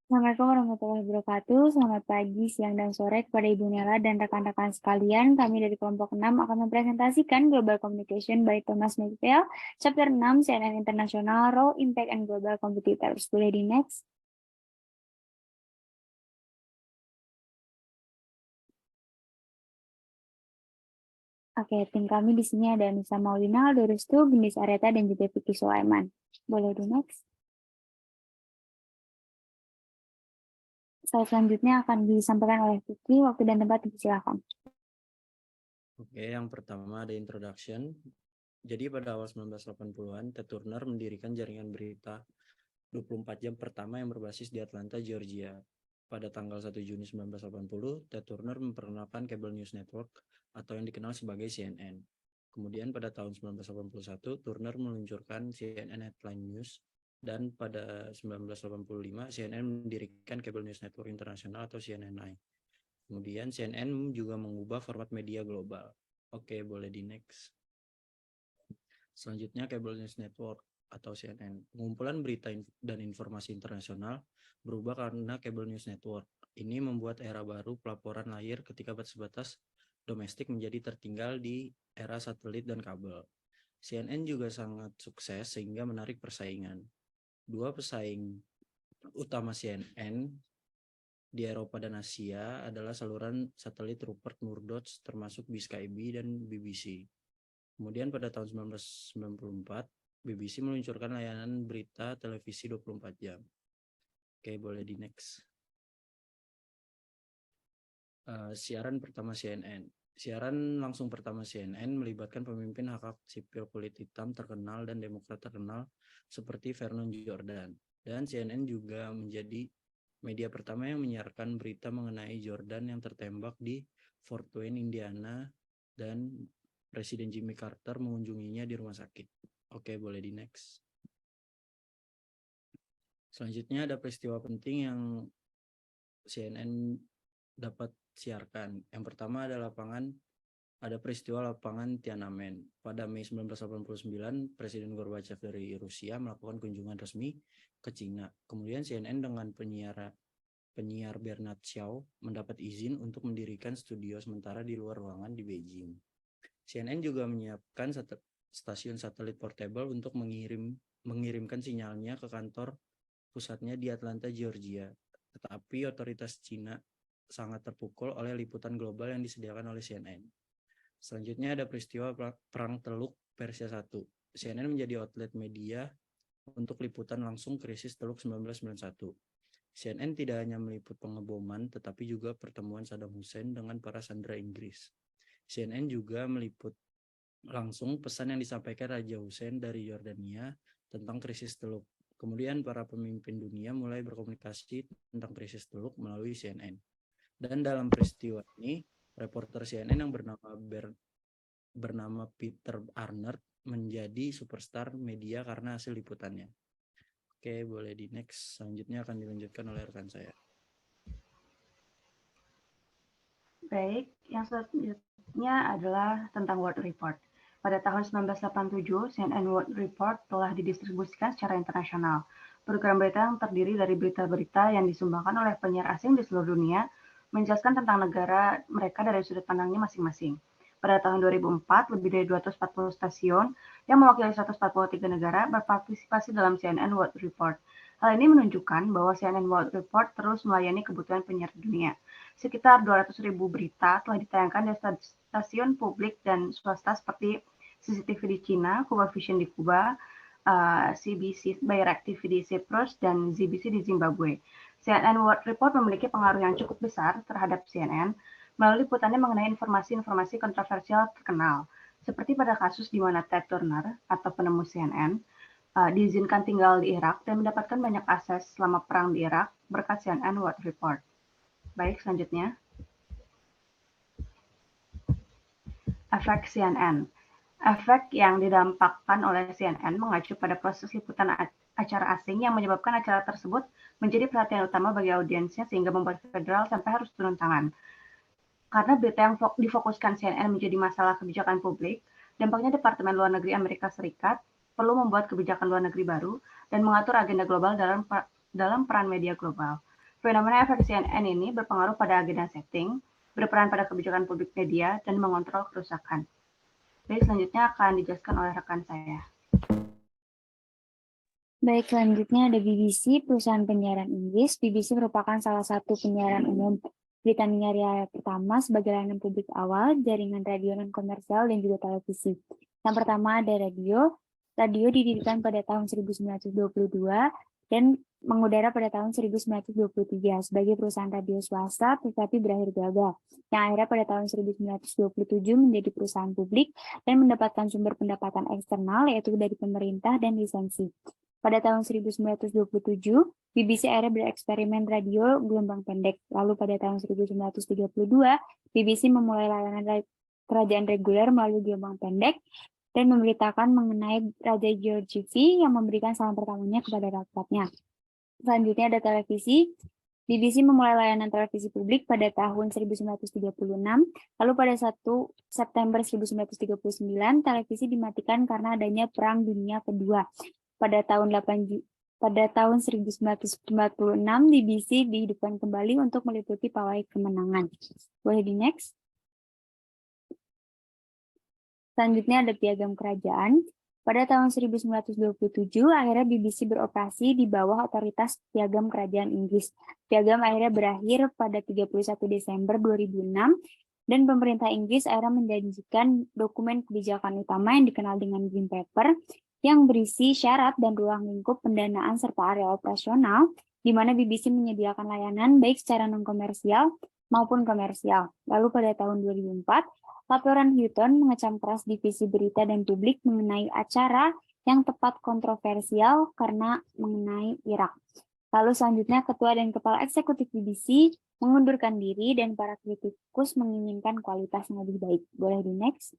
Assalamualaikum warahmatullahi wabarakatuh. Selamat pagi, siang, dan sore kepada Ibu Nela dan rekan-rekan sekalian. Kami dari kelompok 6 akan mempresentasikan Global Communication by Thomas McPhail, Chapter 6, CNN International, Role, Impact, and Global Competitors. Boleh di next? Oke, tim kami di sini ada Nisa Maulina, Aldo Restu, Gendis Areta, dan juga Vicky Sulaiman. Boleh di next? Slide selanjutnya akan disampaikan oleh Vicky. Waktu dan tempat dipersilakan. Oke, yang pertama ada introduction. Jadi pada awal 1980-an, Ted Turner mendirikan jaringan berita 24 jam pertama yang berbasis di Atlanta, Georgia. Pada tanggal 1 Juni 1980, Ted Turner memperkenalkan Cable News Network atau yang dikenal sebagai CNN. Kemudian pada tahun 1981, Turner meluncurkan CNN Headline News dan pada 1985, CNN mendirikan Cable News Network Internasional atau CNNI. Kemudian CNN juga mengubah format media global. Oke, boleh di next. Selanjutnya Cable News Network atau CNN. Pengumpulan berita dan informasi internasional berubah karena Cable News Network. Ini membuat era baru pelaporan lahir ketika batas-batas domestik menjadi tertinggal di era satelit dan kabel. CNN juga sangat sukses sehingga menarik persaingan. Dua pesaing utama CNN di Eropa dan Asia adalah saluran satelit Rupert Murdoch termasuk BSkyB dan BBC. Kemudian pada tahun 1994, BBC meluncurkan layanan berita televisi 24 jam. Oke, boleh di next. Siaran pertama CNN. Siaran langsung pertama CNN melibatkan pemimpin hak sipil kulit hitam terkenal dan demokrat terkenal seperti Vernon Jordan. Dan CNN juga menjadi media pertama yang menyiarkan berita mengenai Jordan yang tertembak di Fort Wayne, Indiana, dan Presiden Jimmy Carter mengunjunginya di rumah sakit. Oke, boleh di next. Selanjutnya ada peristiwa penting yang CNN dapat siarkan. Yang pertama ada peristiwa lapangan Tiananmen. Pada Mei 1989, Presiden Gorbachev dari Rusia melakukan kunjungan resmi ke Cina. Kemudian CNN dengan penyiar Bernard Shaw mendapat izin untuk mendirikan studio sementara di luar ruangan di Beijing. CNN juga menyiapkan stasiun satelit portable untuk mengirimkan sinyalnya ke kantor pusatnya di Atlanta, Georgia. Tetapi otoritas Cina sangat terpukul oleh liputan global yang disediakan oleh CNN. Selanjutnya ada peristiwa Perang Teluk Persia I. CNN menjadi outlet media untuk liputan langsung krisis Teluk 1991. CNN tidak hanya meliput pengeboman, tetapi juga pertemuan Saddam Hussein dengan para sandera Inggris. CNN juga meliput langsung pesan yang disampaikan Raja Hussein dari Yordania tentang krisis Teluk. Kemudian para pemimpin dunia mulai berkomunikasi tentang krisis Teluk melalui CNN. Dan dalam peristiwa ini, reporter CNN yang bernama Peter Arnert menjadi superstar media karena hasil liputannya. Oke, boleh di next. Selanjutnya akan dilanjutkan oleh rekan saya. Baik, yang selanjutnya adalah tentang World Report. Pada tahun 1987, CNN World Report telah didistribusikan secara internasional. Program berita yang terdiri dari berita-berita yang disumbangkan oleh penyiar asing di seluruh dunia, menjelaskan tentang negara mereka dari sudut pandangnya masing-masing. Pada tahun 2004, lebih dari 240 stasiun yang mewakili 143 negara berpartisipasi dalam CNN World Report. Hal ini menunjukkan bahwa CNN World Report terus melayani kebutuhan penyiar dunia. Sekitar 200.000 berita telah ditayangkan di stasiun publik dan swasta seperti CCTV di Cina, Cuba Vision di Kuba, CBC Bayrak TV di Cyprus, dan ZBC di Zimbabwe. CNN World Report memiliki pengaruh yang cukup besar terhadap CNN melalui liputannya mengenai informasi-informasi kontroversial terkenal, seperti pada kasus di mana Ted Turner atau penemu CNN diizinkan tinggal di Irak dan mendapatkan banyak akses selama perang di Irak berkat CNN World Report. Baik, selanjutnya. Efek CNN. Efek yang didampakkan oleh CNN mengacu pada proses liputan acara asing yang menyebabkan acara tersebut menjadi perhatian utama bagi audiensnya sehingga membuat federal sampai harus turun tangan. Karena berita yang difokuskan CNN menjadi masalah kebijakan publik, dampaknya Departemen Luar Negeri Amerika Serikat perlu membuat kebijakan luar negeri baru dan mengatur agenda global dalam peran media global. Fenomena efek CNN ini berpengaruh pada agenda setting, berperan pada kebijakan publik media, dan mengontrol kerusakan. Jadi selanjutnya akan dijelaskan oleh rekan saya. Baik, selanjutnya ada BBC, perusahaan penyiaran Inggris. BBC merupakan salah satu penyiaran umum Britania Raya pertama sebagai layanan publik awal, jaringan radio non-komersial, dan juga televisi. Yang pertama ada radio. Radio didirikan pada tahun 1922 dan mengudara pada tahun 1923 sebagai perusahaan radio swasta, tetapi berakhir gagal. Yang akhirnya pada tahun 1927 menjadi perusahaan publik dan mendapatkan sumber pendapatan eksternal, yaitu dari pemerintah dan lisensi. Pada tahun 1927, BBC akhirnya bereksperimen radio gelombang pendek. Lalu pada tahun 1932, BBC memulai layanan kerajaan reguler melalui gelombang pendek dan memberitakan mengenai Raja George V yang memberikan salam pertamanya kepada rakyatnya. Selanjutnya ada televisi. BBC memulai layanan televisi publik pada tahun 1936, lalu pada 1 September 1939, televisi dimatikan karena adanya Perang Dunia Kedua. Pada tahun 1946, BBC dihidupkan kembali untuk meliputi pawai kemenangan. Boleh di next? Selanjutnya ada piagam kerajaan. Pada tahun 1927, akhirnya BBC beroperasi di bawah otoritas piagam kerajaan Inggris. Piagam akhirnya berakhir pada 31 Desember 2006, dan pemerintah Inggris akhirnya menjanjikan dokumen kebijakan utama yang dikenal dengan Green Paper, yang berisi syarat dan ruang lingkup pendanaan serta area operasional, di mana BBC menyediakan layanan baik secara non-komersial maupun komersial. Lalu pada tahun 2004, laporan Houghton mengecam keras divisi berita dan publik mengenai acara yang tepat kontroversial karena mengenai Irak. Lalu selanjutnya, Ketua dan Kepala Eksekutif BBC mengundurkan diri dan para kritikus menginginkan kualitas yang lebih baik. Boleh di next?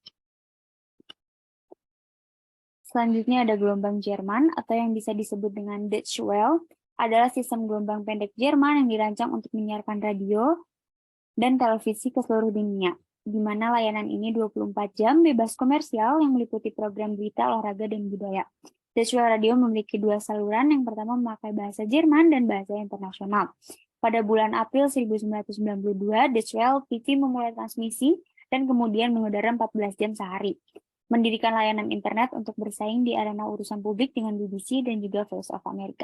Selanjutnya ada gelombang Jerman atau yang bisa disebut dengan Deutsche Welle, adalah sistem gelombang pendek Jerman yang dirancang untuk menyiarkan radio dan televisi ke seluruh dunia, di mana layanan ini 24 jam bebas komersial yang meliputi program berita, olahraga, dan budaya. Deutsche Welle Radio memiliki dua saluran, yang pertama memakai bahasa Jerman dan bahasa internasional. Pada bulan April 1992, Deutsche Welle TV memulai transmisi dan kemudian mengudara 14 jam sehari. Mendirikan layanan internet untuk bersaing di arena urusan publik dengan BBC dan juga Voice of America.